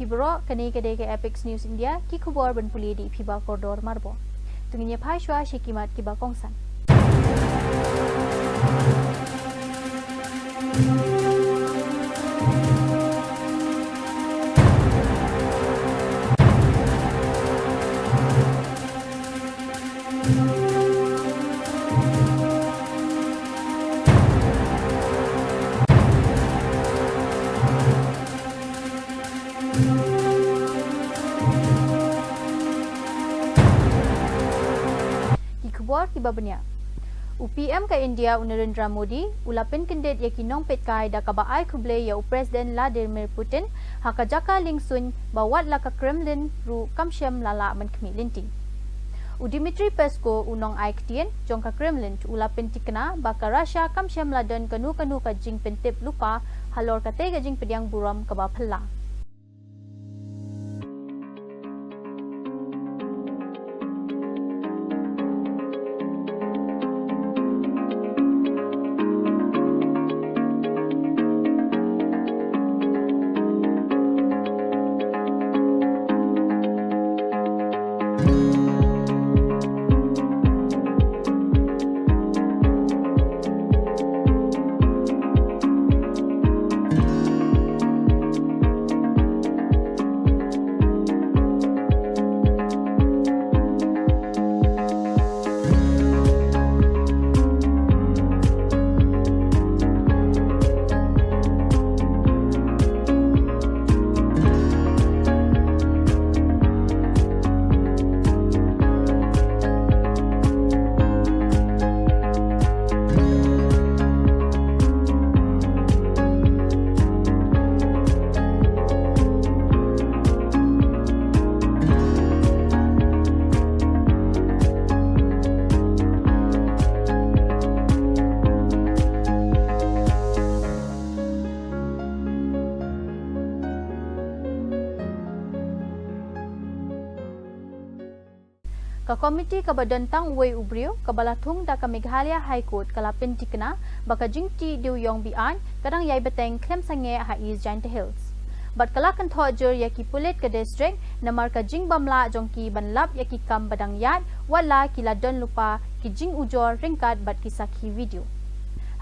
bro kani kedai ke Apex News India ki khobor ban puli di phiba koridor marbo. Tunginya phai shwa shikimat ki ba kongsan. Kibabnya UPM ke India Narendra Modi ulapin kendet yakinong petkai da kabaai kuble ya Presiden Vladimir Putin hakajaka lingsun bawat la ka Kremlin ru kamshem lala man khmi linti Dimitri Peskov unong aiktien jong ka Kremlin ulapin tikna baka Russia kamshem ladan kanu ka jing pentip lupa halor ka te jing pediang buram ka ba phalla ka komiti ka badantang uway ubrio ka balathung da ka Meghalaya High Court kalapin tikna baka jingti diuyong bian kadang yai beteng klem sange ha East Giant Hills bat kalakan thojer yaki pulit ka district namar ka jing bamla jongki banlap yaki kam badang yat wala kila don lupa ki jing ujor ringkat bat kisaki video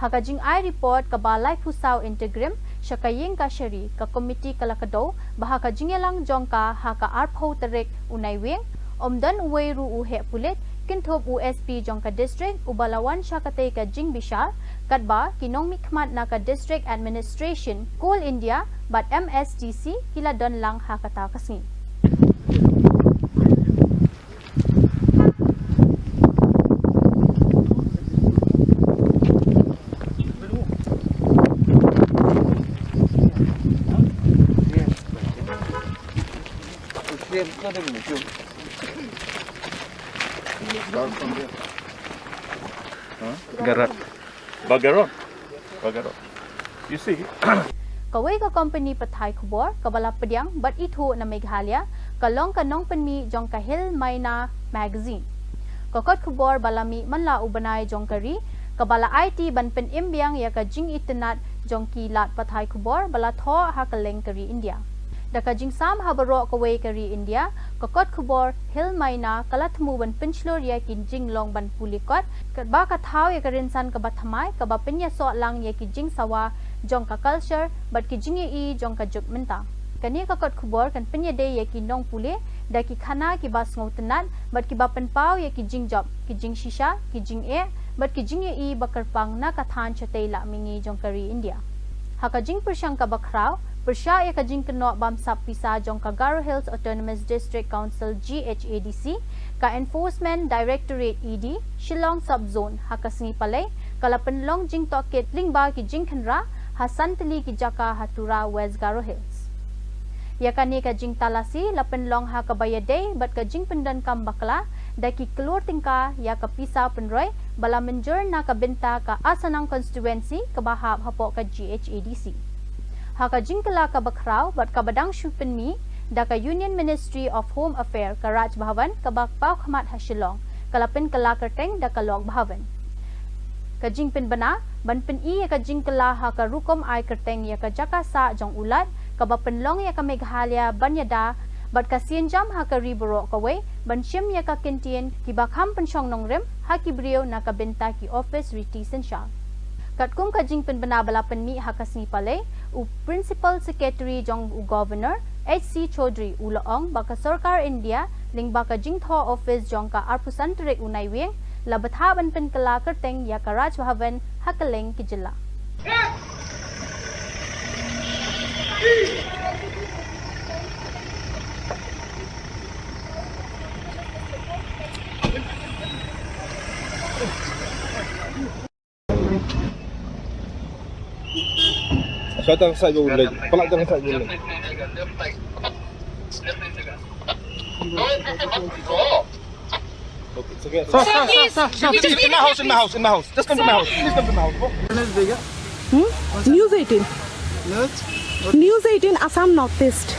haka jing ai report ka balai pusau integram syakaying ka syari ka komiti kalakado bahaka jingelang jongka haka arpho terek unai weng Omdan uway ru uhe pulit kinthop USP jongka district ubalawan syakate ka jing bishal katba kinong mikmat na ka district administration Coal India bat MSTC kila don lang hakata kasni Bagarot. You see? Kawai ka company pathai khubor kabala pediang bat ithu na Meghalaya kalong kanong penmi jong ka Hill Maina magazine. Kokot khubor balami manla ubanai jong kari kabala IT ban pen imbiang ya ka jing internet jong ki lat pathai khubor bala tho ha kaleng kari India. Daka jing sam habaro kawai kari India kokot khubor Hill Maina kalathmu ban pinchlor ya kin jing long ban pulikot ba ka thau ya karinsan ka bathamai ka ba pinya so lang ya ki jing sawa jong ka culture bat ki jing e jong ka jukmenta kani kokot khubor kan pinya de ya ki nong pule da ki khana ki bas ngautenat bat ki ba pen pau ya ki jing job ki jing shisha ki jing e bat ki jing e bakar pang na ka than chatei la mingi jong kari India haka jing persyang ka bakrau Persya ya kajing kenok bamsap pisa jong ka Garo Hills Autonomous District Council GHADC ka Enforcement Directorate ED Shillong Subzone hakasngi palai kala penlong jing toket lingba ki jing khenra hasan teli ki jaka hatura West Garo Hills ya kani ka jing talasi la penlong ha ka bayade bat ka jing pendan kam bakla daki keluar tingka ya ka pisa penroy bala menjur na ka benta ka asanang constituency ka bahap hapok ka GHADC haka jingkala ka bakrau bat ka badang shupenmi da ka Union Ministry of Home Affairs ka Raj Bhavan ka bakpau khmat ha Shillong kalapin kala kerteng da ka Log Bhavan ka jingpin bana banpin i ka jingkala ha ka rukom ai kerteng ya ka jaka sa jong ulat kaba penlong ya ka Meghalaya banyada bat ka sienjam ha ka riboro ka we ban shim ya ka kintien ki bakham pensyong nongrem ha ki brio na ka benta ki office riti sensya kat kum ka jing pen banabala pen mi ha ka snipale u principal secretary jong u governor HC Chaudhry ulaong baka sarkar India ling baka jing tho office jong ka arpusan trek unai weng labatha ban pen kala kerteng ya ka Raj Bhavan ha ka leng ki jilla Saya jangan saya dulu lagi. Pelak jangan saya dulu lagi. Okay, Please, in my house. Just come to my house. Please come to my house. News 18. News 18 Assam Northeast.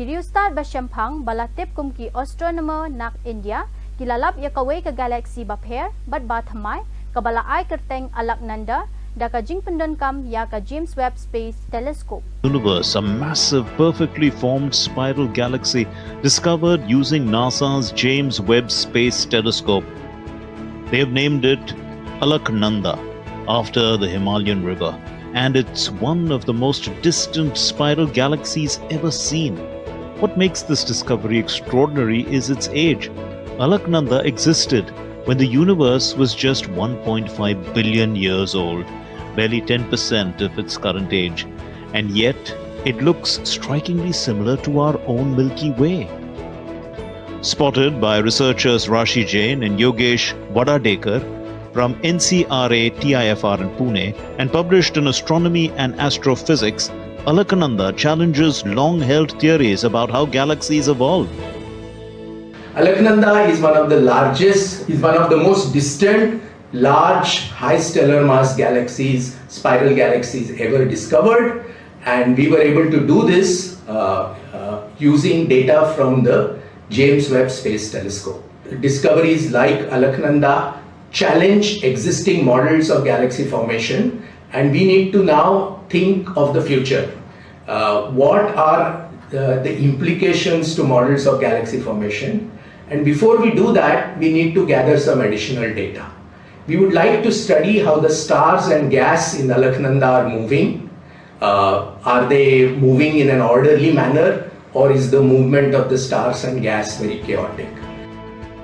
Kiriustad Bashampang balatip kum ki astronomer nak India kilalap ya kawai ka galaxy bapher bat bathamai kabala ai kerteng Alaknanda da ka jing pendon kam ya ka James Webb Space Telescope. Universe, a massive, perfectly formed spiral galaxy discovered using NASA's James Webb Space Telescope. They have named it Alaknanda after the Himalayan river, and it's one of the most distant spiral galaxies ever seen. What makes this discovery extraordinary is its age. Alaknanda existed when the universe was just 1.5 billion years old, barely 10% of its current age, and yet it looks strikingly similar to our own Milky Way. Spotted by researchers Rashi Jain and Yogesh Vadadekar from NCRA TIFR in Pune and published in Astronomy and Astrophysics, Alaknanda challenges long-held theories about how galaxies evolve. Alaknanda is one of the largest, is one of the most distant, large, high stellar mass galaxies, spiral galaxies ever discovered, and we were able to do this using data from the James Webb Space Telescope. Discoveries like Alaknanda challenge existing models of galaxy formation, and we need to now think of the future. What are the implications to models of galaxy formation? And before we do that, we need to gather some additional data. We would like to study how the stars and gas in Alaknanda are moving. Are they moving in an orderly manner, or is the movement of the stars and gas very chaotic?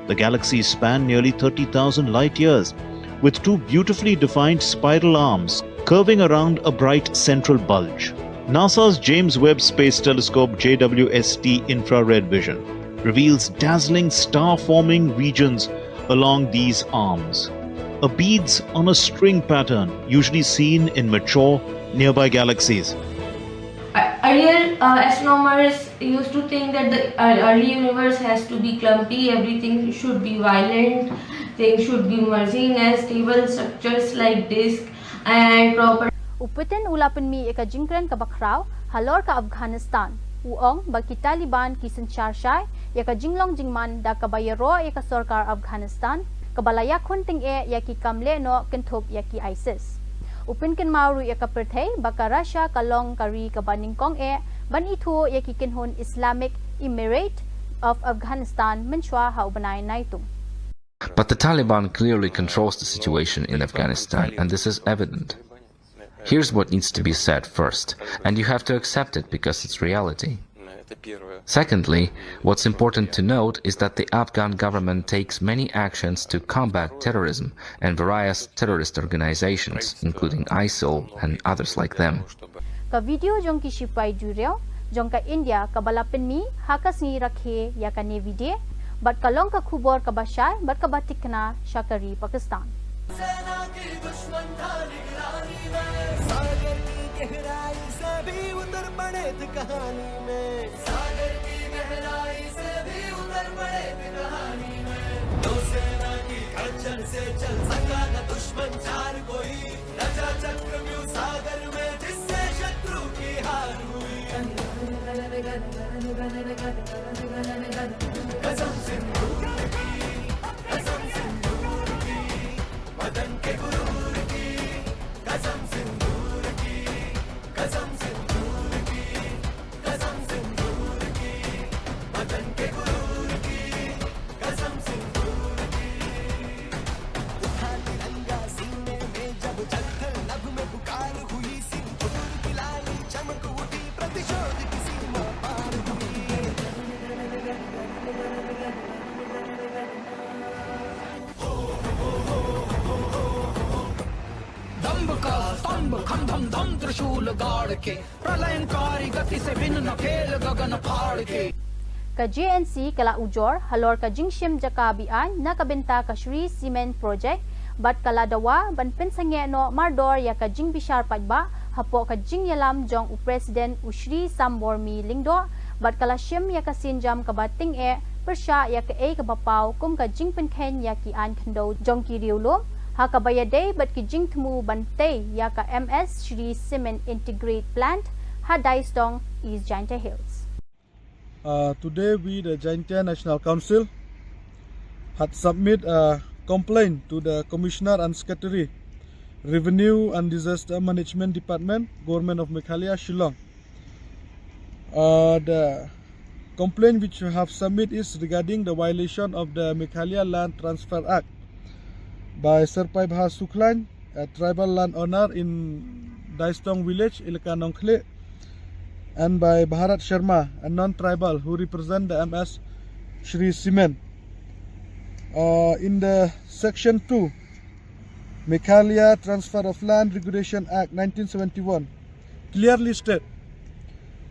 The galaxies span nearly 30,000 light years, with two beautifully defined spiral arms curving around a bright central bulge. NASA's James Webb Space Telescope JWST infrared vision reveals dazzling star-forming regions along these arms, a beads on a string pattern usually seen in mature nearby galaxies. Earlier, astronomers used to think that the early universe has to be clumpy, everything should be violent, things should be merging as stable structures like disk and proper. Uputin ulapan mi ika jingkren ka bakraw halor ka Afghanistan. Uong bagi Taliban ki senchar syai yaka jinglong jingman da kabayaro yaka sarkar Afghanistan kabalaya kunting ya ki kamle no kentup ya ki ISIS. Upin ken mauru yaka perthai baka Russia kalong kari ka baningkong ban itu ya ki kinhun Islamic Emirate of Afghanistan menchwa ha ubanay naitung. But the Taliban clearly controls the situation in Afghanistan, and this is evident. Here's what needs to be said first, and you have to accept it because it's reality. Secondly, what's important to note is that the Afghan government takes many actions to combat terrorism and various terrorist organizations, including ISIL and others like them. Ka video jong ki shipai juryo jong ka India ka bala penmi hakas ni rakhe ya ka Navy Day but kalong ka khubor ka bashai but ka batikna shakari Pakistan सेना की दुश्मन था निगरानी में सागर की गहराई से भी उतर पड़े थे कहानी में सागर की गहराई से भी उतर पड़े थे कहानी में नौसेना की गर्जन से चल सका न दुश्मन चार कोई रचा चक्रव्यूह सागर में जिससे शत्रु की हार हुई कसम सिंदूर की कसम सिंदूर की मदन के गुरूर की कसम सिंदूर की कसम सिंदूर की कसम सिंदूर की मदन के गुरूर की कसम सिंदूर की उठा तिरंगा सीने में जब जत्थर लब में पुकार हुई सिंदूर की लाली चमक उठी प्रतिशोध की सीमा पार हुई दंभ का स्तंभ खम धम धम त्रिशूल गाड़ के प्रलयंकारी गति से भिन्न नकेल गगन फाड़ के ka JNC kala ujor halor ka jingshim jaka bian na kabenta ka Shri Cement Project but kala dawa ban pensange no mardor ya ka jing bishar pajba hapo ka jing yalam jong u President u Shri Sambormi Lingdo but kala shim ya ka sinjam ka bating e persha ya ka e ka bapau kum ka jing penkhen ya ki an khando jong ki riulo Hakabayade but kijing tmu bante ya ka MS Shri Cement Integrate Plant Hadaistong East Jaintia Hills. Today we, the Jaintia National Council, had submit a complaint to the Commissioner and Secretary, Revenue and Disaster Management Department, Government of Meghalaya, Shillong. The complaint which we have submit is regarding the violation of the Meghalaya Land Transfer Act by Serpai Bha Suklan, a tribal landowner in Daistong village, Ilkanongkhle, and by Bharat Sharma, a non-tribal who represent the MS Shri Cement. In the Section 2, Meghalaya Transfer of Land Regulation Act 1971, clearly state,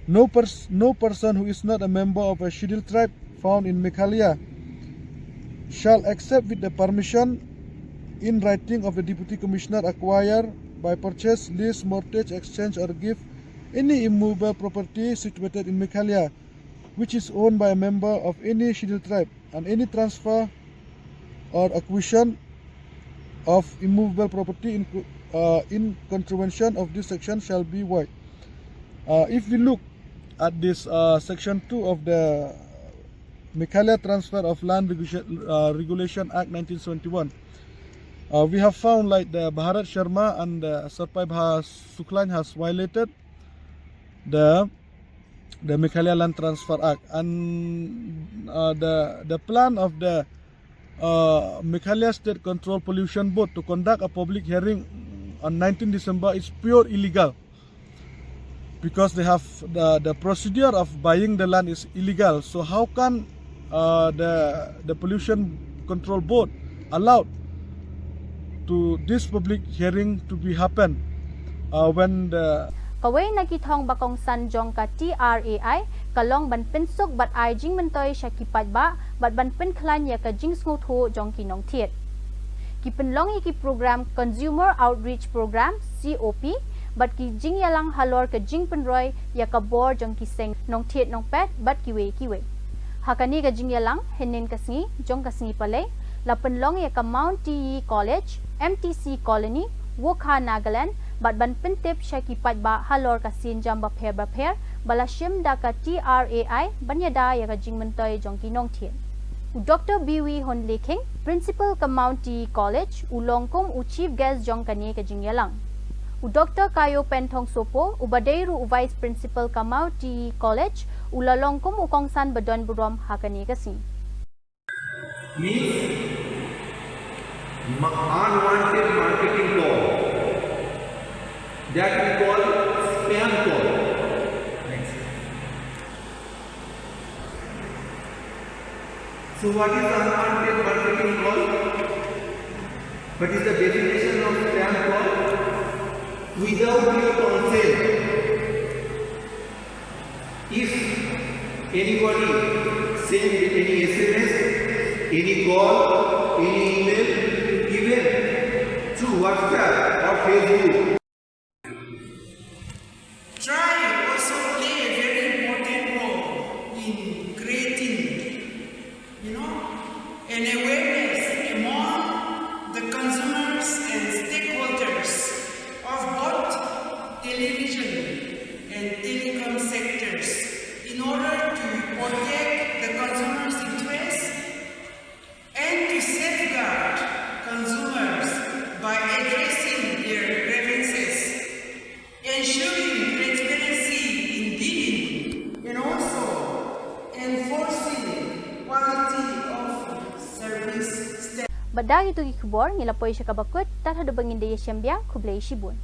no person who is not a member of a scheduled tribe found in Meghalaya shall accept with the permission in writing of the Deputy Commissioner acquire by purchase, lease, mortgage, exchange or give any immovable property situated in Meghalaya which is owned by a member of any scheduled tribe, and any transfer or acquisition of immovable property in contravention of this section shall be void. If we look at this Section 2 of the Meghalaya Transfer of Land Regulation Act 1971, we have found like the Bharat Sharma and Serpai Bha Suklan has violated the Meghalaya Land Transfer Act, and the plan of the Meghalaya State Control Pollution Board to conduct a public hearing on 19 December is pure illegal, because they have the procedure of buying the land is illegal. So how can the Pollution Control Board allowed to this public hearing to be happen when the Kaway nakithong bakong san jong ka TRAI kalong ban pinsuk bat ai jing mentoy shakipat ba bat ban pin khlan ya ka jing sngo tho jong kinong thiet ki penlong ki program Consumer Outreach Program COP bat ki jing yalang halor ka jing penroy ya ka bor jong ki seng nong thiet nong pet bat kiwe hakani ka jing yalang henin kasngi jong kasngi pale la penlong ya ka Mount TE College MTC Colony Wokha Nagaland bat ban pintip shaki patba halor ka sinjam ba pher bala shim da ka TRAI banyada ya ka jingmentoy jongki nong thien Dr. Biwi Hon Leking Principal ka Mount TE College ulongkom u Chief Guest jong kani ka jingyalang Dr. Kayo Penthong Sopo ubadeiru Vice Principal ka Mount TE College ulalongkom u kongsan badon burom hakani ka sin unwanted marketing call that we call spam call. Next. So what is unwanted marketing call? What is the definition of spam call? Without your consent, If anybody send any SMS, any call, any email, even through WhatsApp or Facebook, try also play a very important role in creating, an awareness among the consumers and stakeholders of both television and telecom sectors in order to protect the consumers' interests and to safeguard consumers by addressing their grievances, ensuring transparency in bidding, and also enforcing quality of service standards. Badagi tu gikubor ngilapoy siya kabakut tat hadubangin daya siyambia kublay shibun.